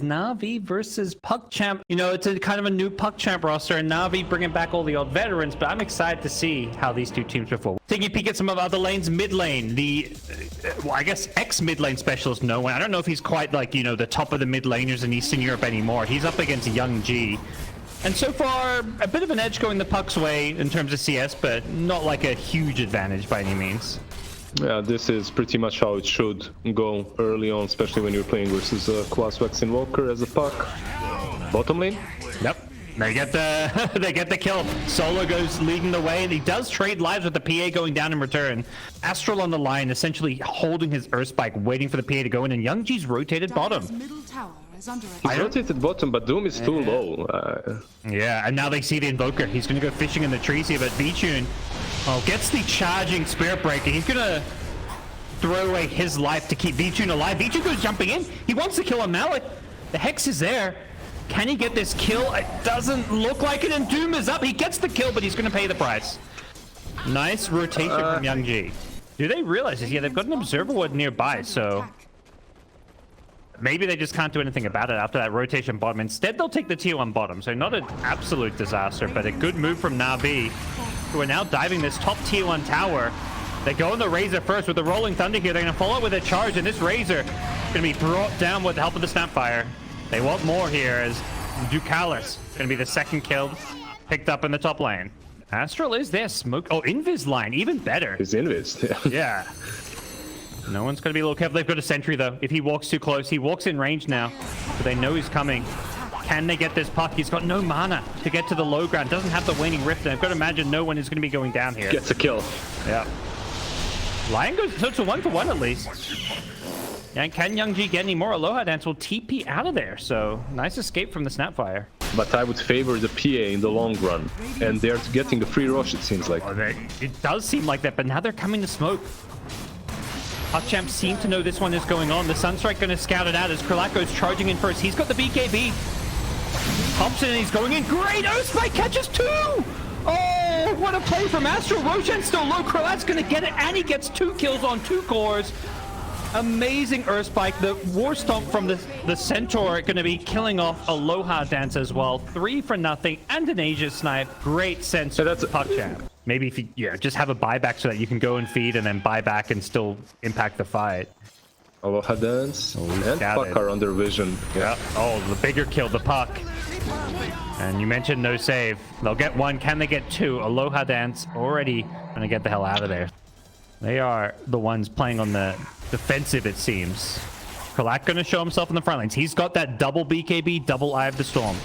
NAVI versus PUCKCHAMP. You know, it's a kind of a new PUCKCHAMP roster, and NAVI bringing back all the old veterans, but I'm excited to see how these two teams perform. Taking a peek at some of other lanes, mid lane, the, well, I guess ex-mid lane specialist, no one. I don't know if he's quite like, you know, the top of the mid laners in Eastern Europe anymore. He's up against Young G. And so far, a bit of an edge going the Puck's way in terms of CS, but not like a huge advantage by any means. Yeah, this is pretty much how it should go early on, especially when you're playing versus a Class Wax Invoker as a Puck. Bottom lane? Yep. They get the they get the kill. Solo goes leading the way, and he does trade lives with the PA going down in return. Astral on the line, essentially holding his Earth Spike, waiting for the PA to go in, and Young G's rotated bottom. He's rotated bottom, but Doom is too low. Yeah, and now they see the Invoker. He's going to go fishing in the trees here, but VTune gets the charging Spirit Breaker. He's going to throw away his life to keep VTune alive. VTune goes jumping in. He wants to kill a Malik. The Hex is there. Can he get this kill? It doesn't look like it, and Doom is up. He gets the kill, but he's going to pay the price. Nice rotation from Young G. Do they realize this? Yeah, they've got an Observer Ward nearby, so maybe they just can't do anything about it after that rotation bottom. Instead, they'll take the tier 1 bottom. So not an absolute disaster, but a good move from Navi, who are now diving this top tier 1 tower. They go on the Razor first with the Rolling Thunder here. They're going to follow up with a charge, and this Razor is going to be brought down with the help of the Snapfire. They want more here as Ducalis is going to be the second kill picked up in the top lane. Astral is there. Smoke. Oh, Invis line. Even better. He's Invis. Yeah. No one's going to be a little careful. They've got a sentry, though. If he walks too close, he walks in range now. But they know he's coming. Can they get this Puck? He's got no mana to get to the low ground. Doesn't have the Waning Rift. And I've got to imagine no one is going to be going down here. Gets a kill. Yeah. Lion goes, so it's a 1-for-1 at least. And can Young G get any more? Aloha Dance will TP out of there. So nice escape from the Snapfire. But I would favor the PA in the long run. And they're getting a free rush, it seems like. Oh, it does seem like that, but now they're coming to smoke. PUCKCHAMP seem to know this one is going on. The Sunstrike going to scout it out as Kralak goes charging in first. He's got the BKB. Pops in and he's going in. Great! Earthspike catches 2! Oh, what a play from Astral. Roshan's still low. Kralak's going to get it, and he gets 2 kills on 2 cores. Amazing Earthspike. The War Stomp from the Centaur going to be killing off Aloha Dance as well. 3 for nothing, and an Asia Snipe. Great sense of PUCKCHAMP. Maybe if you just have a buyback so that you can go and feed and then buy back and still impact the fight. Aloha Dance and Puck are under vision. Yeah. Oh, the bigger kill, the Puck. And you mentioned no save. They'll get 1. Can they get 2? Aloha Dance already going to get the hell out of there. They are the ones playing on the defensive, it seems. Kralak going to show himself in the front lanes. He's got that double BKB, double Eye of the Storm.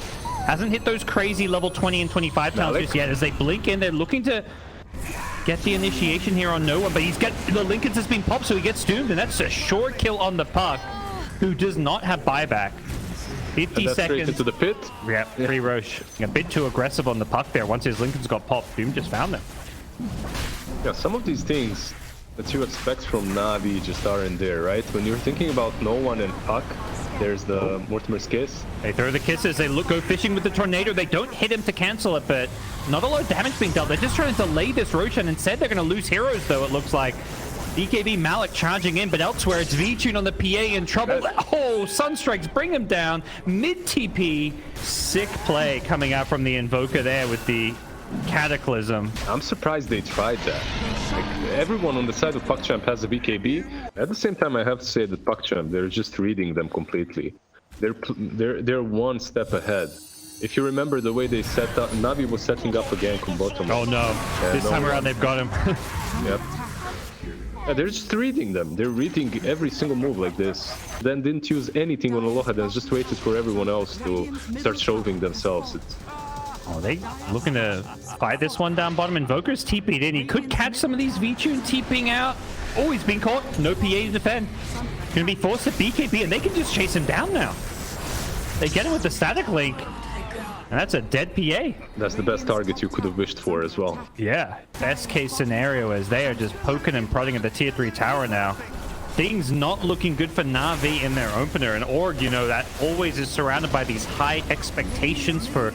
Hasn't hit those crazy level 20 and 25 times just yet. As they blink in, they're looking to get the initiation here on no one. But he's got the Lincoln's has been popped, so he gets doomed. And that's a short kill on the Puck, who does not have buyback. 50 seconds. Into the pit. Yeah, free Roche. A bit too aggressive on the Puck there. Once his Lincoln's got popped, Doom just found them. Yeah, some of these things that you expect from Navi just aren't there, right? When you're thinking about no one and Puck, there's the Mortimer's Kiss. They throw the kisses, they go fishing with the Tornado. They don't hit him to cancel it, but not a lot of damage being dealt. They're just trying to delay this Roshan. Instead, they're going to lose heroes, though, it looks like. BKB Malik charging in, but elsewhere, it's VTune on the PA in trouble. Oh, Sunstrikes bring him down. Mid-TP, sick play coming out from the Invoker there with the Cataclysm. I'm surprised they tried that. Like, everyone on the side of PUCKCHAMP has a BKB. At the same time, I have to say that PUCKCHAMP, they're just reading them completely. They're one step ahead. If you remember the way they set up, Navi was setting up a gank on bottom. Oh no, this time around they've got him. Yep. Yeah, they're just reading them. They're reading every single move like this. Then didn't use anything on Aloha Dance, just waited for everyone else to start shoving themselves. Oh, they looking to fight this one down bottom. Invoker's TP'd in. He could catch some of these VTune TPing out. Oh, he's been caught. No PA to defend. Gonna be forced to BKB, and they can just chase him down now. They get him with the static link. And that's a dead PA. That's the best target you could have wished for as well. Yeah, best case scenario as they are just poking and prodding at the tier 3 tower now. Things not looking good for Navi in their opener. And Org, you know, that always is surrounded by these high expectations for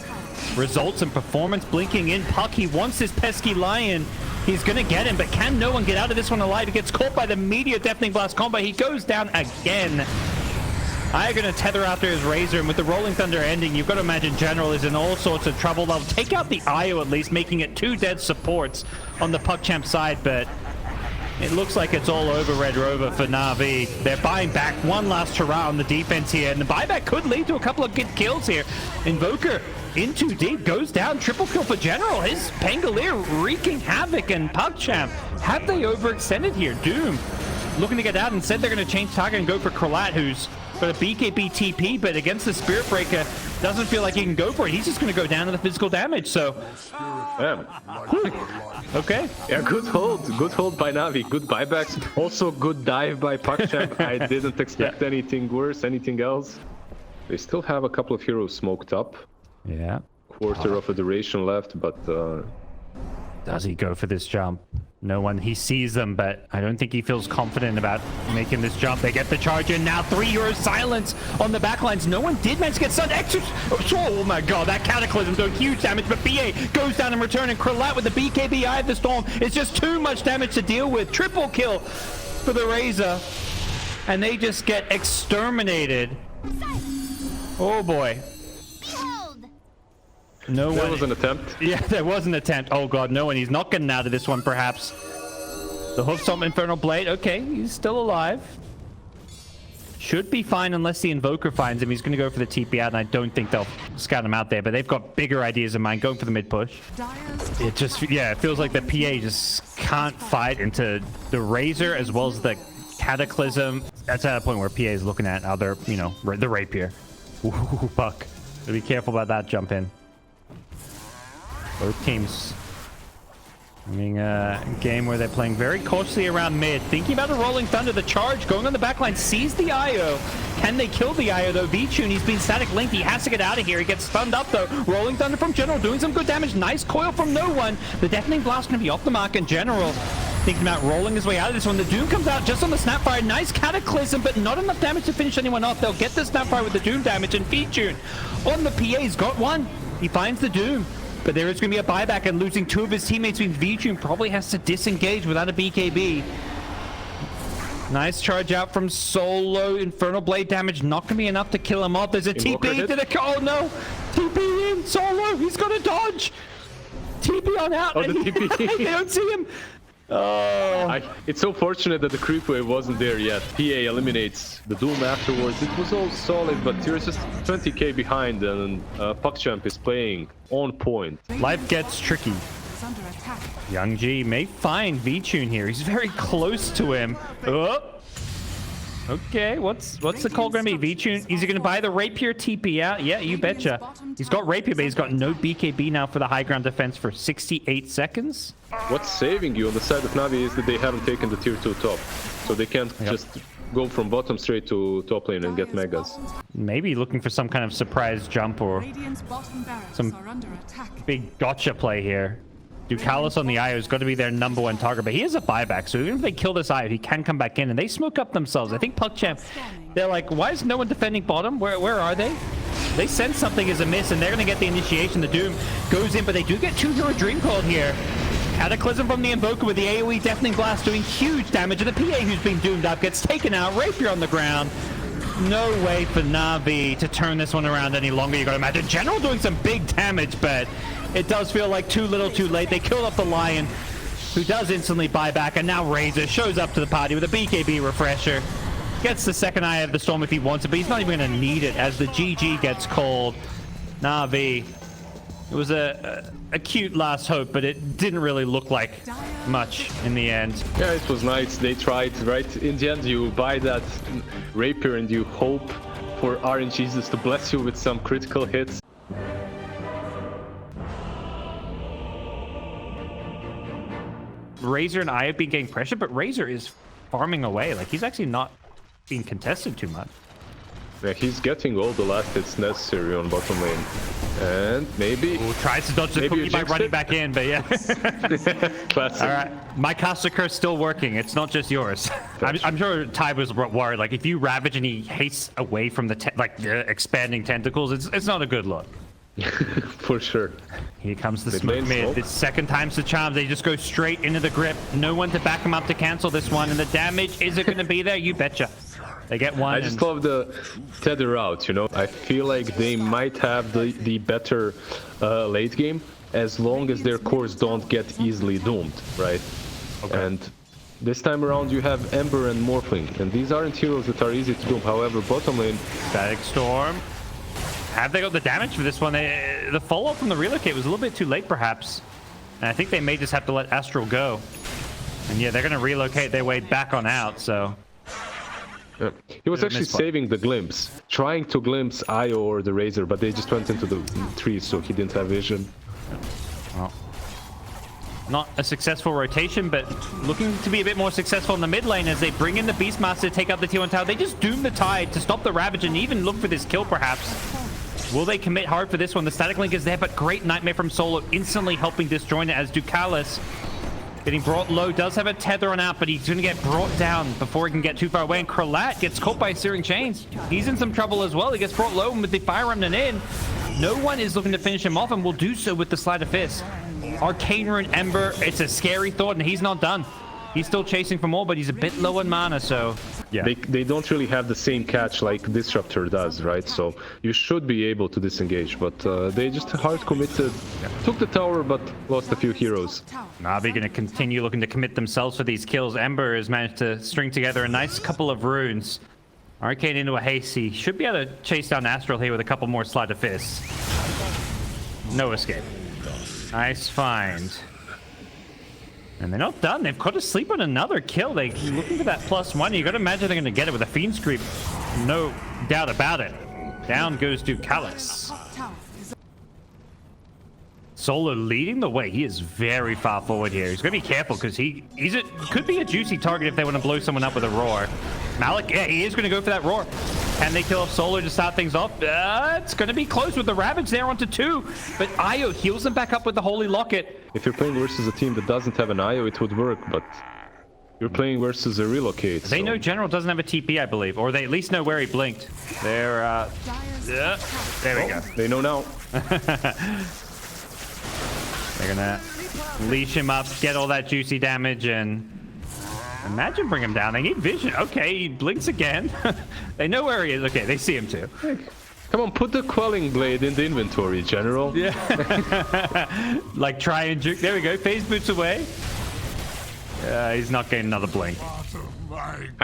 results and performance. Blinking in, Puck, he wants this pesky Lion. He's gonna get him, but can no one get out of this one alive? He gets caught by the Meteor Deafening Blast combo. He goes down again. I'm going to tether after his Razor, and with the Rolling Thunder ending, you've got to imagine General is in all sorts of trouble. They'll take out the IO at least, making it 2 dead supports on the PUCKCHAMP side, but it looks like it's all over Red Rover for Na'Vi. They're buying back one last hurrah on the defense here, and the buyback could lead to a couple of good kills here. Invoker in too deep, goes down, triple kill for General. His Pangolier wreaking havoc, and PUCKCHAMP, have they overextended here? Doom looking to get out. Instead, they're going to change target and go for Kralat, who's got a BKB TP, but against the Spirit Breaker, doesn't feel like he can go for it. He's just going to go down to the physical damage, so... Okay. Yeah, good hold by Navi, good buybacks, also good dive by PUCKCHAMP. I didn't expect anything worse, anything else. They still have a couple of heroes smoked up. Yeah. Quarter of a duration left, but... Does he go for this jump? No one, he sees them, but I don't think he feels confident about making this jump. They get the charge in now. 3 heroes silence on the backlines. No one did manage to get stunned. Oh my god, that Cataclysm doing huge damage, but BA goes down in return, and Kralat with the BKB Eye of the Storm. It's just too much damage to deal with. Triple kill for the Razor, and they just get exterminated. Oh boy. No one. There was an attempt. Yeah, there was an attempt. Oh god, no one. He's not getting out of this one, perhaps. The Hoofstomp Infernal Blade. Okay, he's still alive. Should be fine unless the Invoker finds him. He's going to go for the TP out, and I don't think they'll scout him out there, but they've got bigger ideas in mind. Going for the mid push. It just, yeah, it feels like the PA just can't fight into the Razor as well as the Cataclysm. That's at a point where PA is looking at other, you know, the Rapier. Ooh, Puck. So be careful about that jump in. Both teams having a game where they're playing very cautiously around mid, thinking about a Rolling Thunder. The charge going on the backline sees the IO. Can they kill the IO though? VTune, he's been static linked. He has to get out of here. He gets stunned up though. Rolling Thunder from General doing some good damage. Nice coil from no one. The Deafening Blast going to be off the mark, and General thinking about rolling his way out of this one. The Doom comes out just on the Snapfire. Nice Cataclysm, but not enough damage to finish anyone off. They'll get the Snapfire with the Doom damage, and VTune on the PA, he's got one. He finds the Doom. But there is going to be a buyback, and losing 2 of his teammates means VTune probably has to disengage without a BKB. Nice charge out from Solo. Infernal Blade damage not going to be enough to kill him off. There's a TP to the... Oh no! TP in! Solo! He's got to dodge! TP on out! Oh, the TP! They don't see him! Oh. It's so fortunate that the creep wave wasn't there yet. PA eliminates the Doom afterwards. It was all solid, but you're just 20k behind, and PUCKCHAMP is playing on point. Life gets tricky. Young G may find VTune here. He's very close to him. Oh. Okay, what's the call going to be? VTune, is he going to buy the Rapier TP out? Yeah, you betcha. He's got Rapier, but he's got no BKB now for the high ground defense for 68 seconds. What's saving you on the side of Navi is that they haven't taken the tier 2 top. So they can't just go from bottom straight to top lane and get megas. Maybe looking for some kind of surprise jump or some big gotcha play here. Ducalis on the IO has got to be their #1 target, but he has a buyback, so even if they kill this IO, he can come back in, and they smoke up themselves. I think PUCKCHAMP, they're like, why is no one defending bottom? Where are they? They sense something is amiss, and they're going to get the initiation. The Doom goes in, but they do get 2 hero Dream Cold here. Cataclysm from the Invoker with the AoE Deafening Blast doing huge damage, and the PA who's been doomed up gets taken out. Rapier on the ground. No way for Navi to turn this one around any longer. You got to imagine General doing some big damage, but it does feel like too little too late. They killed off the Lion, who does instantly buy back, and now Razor shows up to the party with a BKB refresher. Gets the second Eye of the Storm if he wants it, but he's not even going to need it as the GG gets called. Navi, it was a cute last hope, but it didn't really look like much in the end. Yeah, it was nice. They tried, right? In the end, you buy that Rapier and you hope for RNGesus to bless you with some critical hits. Razor and I have been getting pressure, but Razor is farming away. Like, he's actually not being contested too much. Yeah, he's getting all the last hits necessary on bottom lane. And maybe... Ooh, tries to dodge the cookie by running back in, but yeah. Classic. All right, my caster curse still working. It's not just yours. I'm sure Ty was worried. Like, if you Ravage and he hastes away from the expanding tentacles, it's not a good look. For sure. Here comes the smoke mid. The second time's the charm. They just go straight into the grip. No one to back him up to cancel this one. And the damage, is it going to be there? You betcha. They get one. I just love the tether out, you know. I feel like they might have the better late game as long as their cores don't get easily doomed, right? Okay. And this time around you have Ember and Morphling, and these aren't heroes that are easy to doom. However, bottom lane... Static Storm. Have they got the damage for this one? The follow-up from the relocate was a little bit too late, perhaps. And I think they may just have to let Astral go. And yeah, they're going to relocate their way back on out, so... Yeah. He was actually saving the glimpse, trying to glimpse Io or the Razor, but they just went into the trees, so he didn't have vision. Well, not a successful rotation, but looking to be a bit more successful in the mid lane as they bring in the Beastmaster to take out the T1 tower. They just doom the Tide to stop the Ravage and even look for this kill, perhaps. Will they commit hard for this one? The Static Link is there, but great Nightmare from Solo instantly helping disjoin it as Ducalis getting brought low, does have a tether on out, but he's going to get brought down before he can get too far away. And Kralat gets caught by Searing Chains. He's in some trouble as well. He gets brought low, and with the Fire Remnant in, no one is looking to finish him off, and will do so with the Sleight of Fist. Arcane Rune Ember, it's a scary thought, and he's not done. He's still chasing for more, but he's a bit low on mana, so... Yeah. They don't really have the same catch like Disruptor does, right? So you should be able to disengage, but they just hard committed. Took the tower, but lost a few heroes. Navi going to continue looking to commit themselves for these kills. Ember has managed to string together a nice couple of runes. Arcane into a hasty. Should be able to chase down Astral here with a couple more Sleight of Fists. No escape. Nice find. And they're not done. They've got to sleep on another kill. They're looking for that +1. You got to imagine they're going to get it with a Fiend's Creep. No doubt about it. Down goes Ducalis. Solo leading the way. He is very far forward here. He's going to be careful because could be a juicy target if they want to blow someone up with a roar. Malik, yeah, he is going to go for that roar. Can they kill off Solo to start things off? It's going to be close with the Ravage there onto 2. But Io heals them back up with the Holy Locket. If you're playing versus a team that doesn't have an Io, it would work, but you're playing versus a Relocate. They know General doesn't have a TP, I believe, or they at least know where he blinked. There we go. They know now. They're gonna leash him up, get all that juicy damage, and imagine bring him down. They need vision. Okay, he blinks again. They know where he is. Okay, they see him too. Come on, put the Quelling Blade in the inventory, General. Yeah. Like try and juke. There we go. Phase boots away. He's not getting another blink.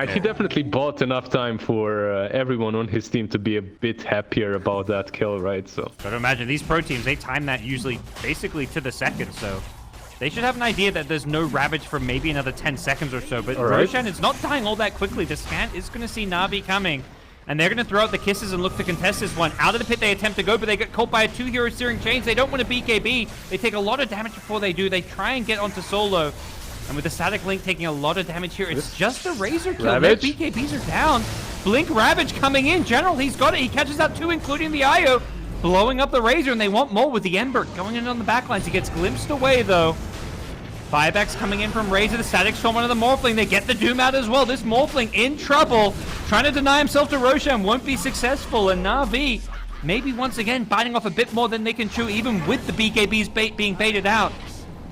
He definitely bought enough time for everyone on his team to be a bit happier about that kill, right? So gotta imagine these pro teams, they time that usually basically to the second, so they should have an idea that there's no Ravage for maybe another 10 seconds or so. But Roshan is not dying all that quickly. The scan is going to see Navi coming, and they're going to throw out the kisses and look to contest this one. Out of the pit they attempt to go, but they get caught by a 2-hero Searing Chains. They don't want to BKB. They take a lot of damage before they do. They try and get onto Solo. And with the Static Link taking a lot of damage here, it's just a Razor kill. Their BKBs are down. Blink Ravage coming in. General, he's got it. He catches out 2, including the Io, blowing up the Razor, and they want more with the Ember going in on the backlines. He gets glimpsed away, though. Buybacks coming in from Razor, the Static Storm onto the Morphling. They get the Doom out as well. This Morphling in trouble, trying to deny himself to Roshan, won't be successful. And Navi, maybe once again, biting off a bit more than they can chew, even with the BKBs being baited out.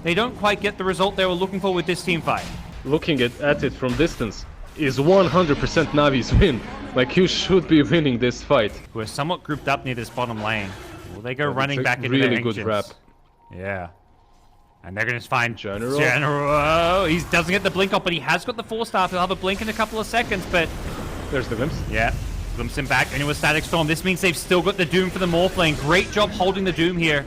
They don't quite get the result they were looking for with this team fight. Looking at it from distance is 100% Navi's win. Like, you should be winning this fight. We're somewhat grouped up near this bottom lane. Will they go running back into really their ancients? Good wrap. Yeah. And they're going to find General. Oh, he doesn't get the blink off, but he has got the 4-star. He'll have a blink in a couple of seconds, but... There's the glimpse. Yeah. Glimpse him back into a Static Storm. This means they've still got the Doom for the Morphling. Great job holding the Doom here.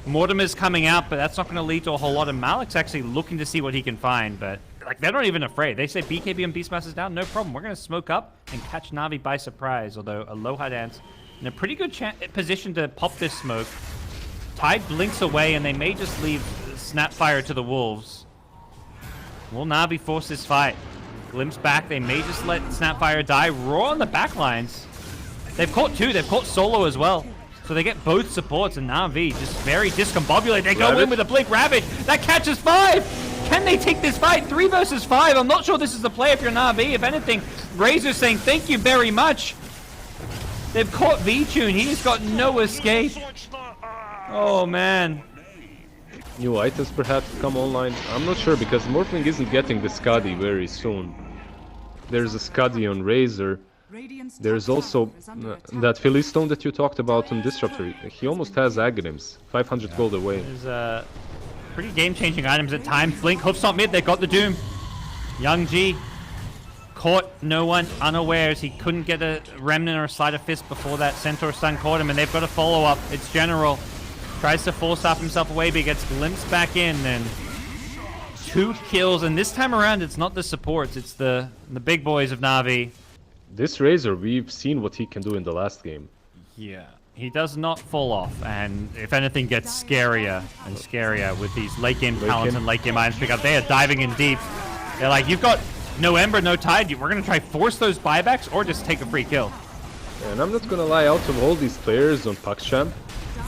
Mortimer's coming out, but that's not going to lead to a whole lot. And Malik's actually looking to see what he can find, but like they're not even afraid. They say BKB and Beastmaster's down, no problem. We're going to smoke up and catch Navi by surprise, although Aloha Dance in a pretty good position to pop this smoke. Tide blinks away, and they may just leave Snapfire to the Wolves. Will Navi force this fight? Glimpse back, they may just let Snapfire die. Roar on the backlines. They've caught 2, they've caught Solo as well. So they get both supports, and Navi just very discombobulated. They go in with a Blink Ravage. That catches 5. Can they take this fight? 3 versus 5. I'm not sure this is the play if you're Navi. If anything, Razor's saying thank you very much. They've caught V-Tune. He's got no escape. Oh, man. New items perhaps come online. I'm not sure because Morphling isn't getting the Skadi very soon. There's a Scuddy on Razor. There's also that Philistone that you talked about on Disruptor. He almost has Aghanims. 500 gold away. There's pretty game-changing items at times. Blink, Hoofstomp mid, they got the Doom. Young G caught no one unawares. He couldn't get a Remnant or a Sleight of Fist before that Centaur stun caught him, and they've got a follow-up. It's General. Tries to force off himself away, but he gets glimpsed back in, and 2 kills. And this time around, it's not the supports, it's the big boys of Na'Vi. This Razor, we've seen what he can do in the last game. Yeah, he does not fall off, and if anything gets scarier and scarier with these late game talents and late game items pick up. They are diving in deep. They're like, you've got no Ember, no Tide, we're going to try force those buybacks or just take a free kill. And I'm not gonna lie, out of all these players on PUCKCHAMP,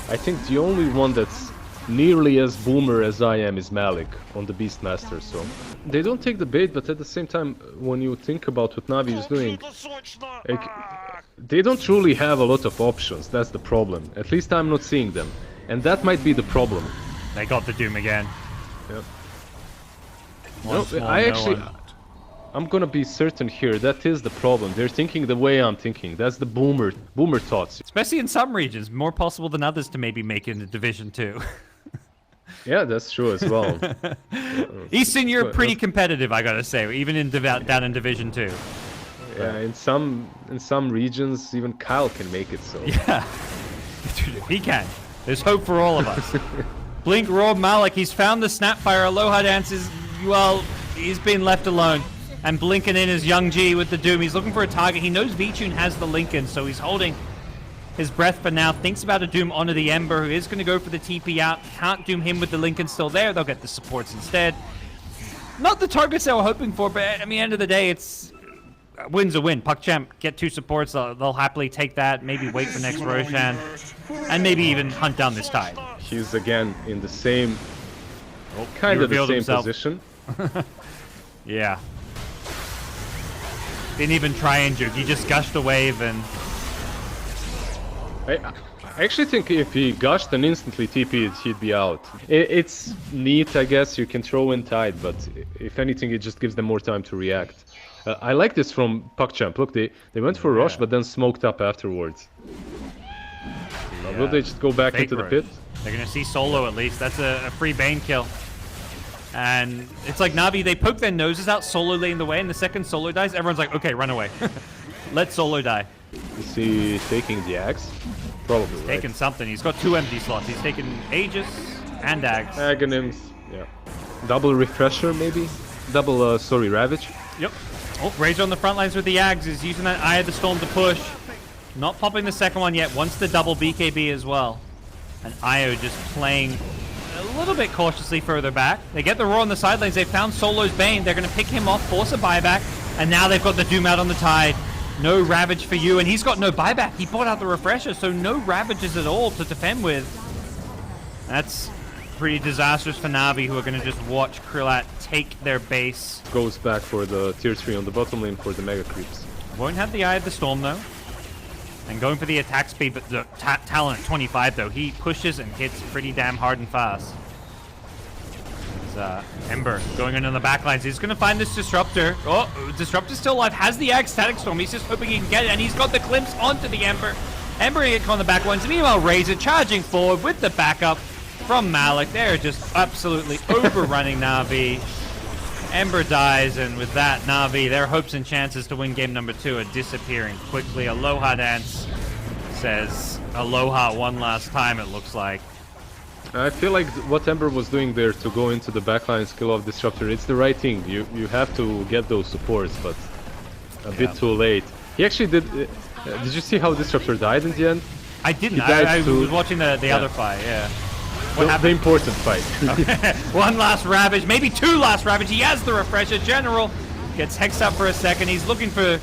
I think the only one that's nearly as boomer as I am is Malik on the Beastmaster. So they don't take the bait, but at the same time, when you think about what Navi is doing, like, they don't truly have a lot of options. That's the problem. At least I'm not seeing them, and that might be the problem. They got the Doom again. Yep. No, I'm gonna be certain here. That is the problem. They're thinking the way I'm thinking. That's the boomer thoughts. Especially in some regions, more possible than others to maybe make it into Division 2. Yeah, that's true as well. Eastern Europe pretty competitive, I gotta say, even in down in Division 2. Yeah, in some regions, even Kyle can make it. So yeah, he can. There's hope for all of us. Blink, Rob, Malik. He's found the Snapfire. Aloha dances. Well, he's been left alone. And blinking in is Young G with the Doom. He's looking for a target. He knows Vichun has the Lincoln, so he's holding his breath for now. Thinks about a Doom onto the Ember, who is going to go for the TP out. Can't Doom him with the Lincoln still there. They'll get the supports instead. Not the targets they were hoping for, but at the end of the day, it's a win's a win. PUCKCHAMP get 2 supports. They'll happily take that. Maybe wait for next Roshan, and maybe even hunt down this Tide. He's again in the same, kind of the same position. Yeah. Didn't even try and juke. He just gushed a wave and... I actually think if he gushed and instantly TP'd, he'd be out. It's neat, I guess. You can throw in Tide, but if anything, it just gives them more time to react. I like this from PUCKCHAMP. Look, they went for Rush, but then smoked up afterwards. Will they just go back into the pit? They're going to see Solo at least. That's a free Bane kill. And it's like Na'Vi, they poke their noses out, Solo leading the way, and the second Solo dies, everyone's like, okay, run away. Let Solo die. Is he taking the Axe? Probably, He's taking something. He's got 2 empty slots. He's taken Aegis and Axe. Aghanims, yeah. Double Refresher, maybe? Double, Ravage? Yep. Oh, Razor on the front lines with the Ags is using that Eye of the Storm to push. Not popping the second one yet. Wants the double BKB as well. And Io just playing a little bit cautiously further back. They get the Roar on the sidelines. They found Solo's Bane. They're going to pick him off, force a buyback. And now they've got the Doom out on the Tide. No Ravage for you. And he's got no buyback. He bought out the Refresher, so no Ravages at all to defend with. That's pretty disastrous for Na'Vi, who are going to just watch Krillat take their base. Goes back for the tier 3 on the bottom lane for the Mega Creeps. Won't have the Eye of the Storm, though. And going for the attack speed, but the talent at 25, though. He pushes and hits pretty damn hard and fast. Ember going in on the backlines. He's going to find this Disruptor. Oh, Disruptor's still alive. Has the Ag Static Storm. He's just hoping he can get it. And he's got the glimpse onto the Ember. Ember getting on the back ones. Meanwhile, Razor charging forward with the backup from Malik. They're just absolutely overrunning Na'Vi. Ember dies, and with that, Na'Vi, their hopes and chances to win game number 2 are disappearing quickly. Aloha Dance says Aloha one last time, it looks like. I feel like what Ember was doing there to go into the backline skill of Disruptor, it's the right thing. You have to get those supports, but a bit too late. He actually did... did you see how Disruptor died in the end? I didn't. I was watching the other fight, yeah. What happened? The important fight. Okay. One last Ravage, maybe 2 last Ravage. He has the Refresher. General gets hexed up for a second. He's looking for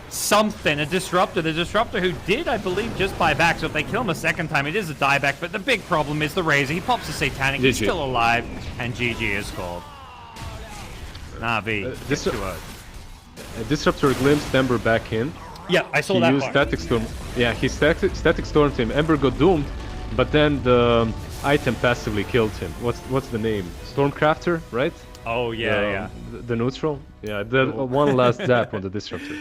something, a Disruptor. The Disruptor who did, I believe, just buy back. So if they kill him a second time, it is a dieback. But the big problem is the Razor. He pops a Satanic. He's still alive. And GG is called. Na'Vi. Disruptor glimpsed Ember back in. Yeah, I saw that. He used Static Storm. Yeah, he Static Stormed him. Ember got doomed. But then the item passively killed him. What's the name? Stormcrafter, right? Oh, yeah, yeah. The neutral? Yeah, the one last zap on the disruptor.